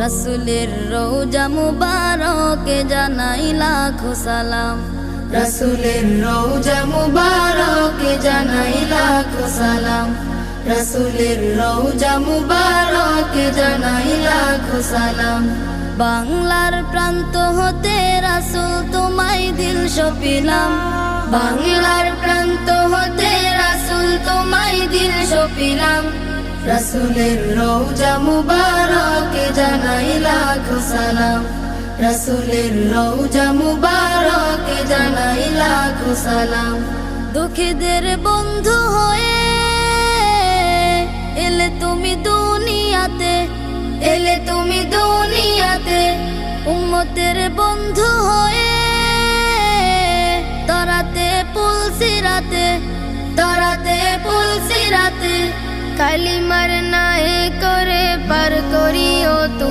রাসূলের রওজা মুবারকে জানাই লাখো সালাম। রাসূলের রওজা মুবারকে জানাই লাখো সালাম। রাসূলের রওজা মুবারকে জানাই লাখো সালাম। বাংলার প্রান্ত হতে রাসূল তোমায় দিল সপিলাম। বাংলার প্রান্ত হতে রাসূল তোমায় দিল সপিলাম। রাসূলের রওজা মুবারকে জানাই লাখো সালাম। রাসূলের রওজা মুবারকে জানাই লাখো সালাম। দুঃখীদের বন্ধু হয়ে এলে তুমি দুনিয়াতে, এলে তুমি দুনিয়াতে। উম্মতের বন্ধু হয়ে তরাতে পুলসিরাতে, তরাতে পুলসিরাতে। কালিমার নায়ে করে পার করিও তুমি।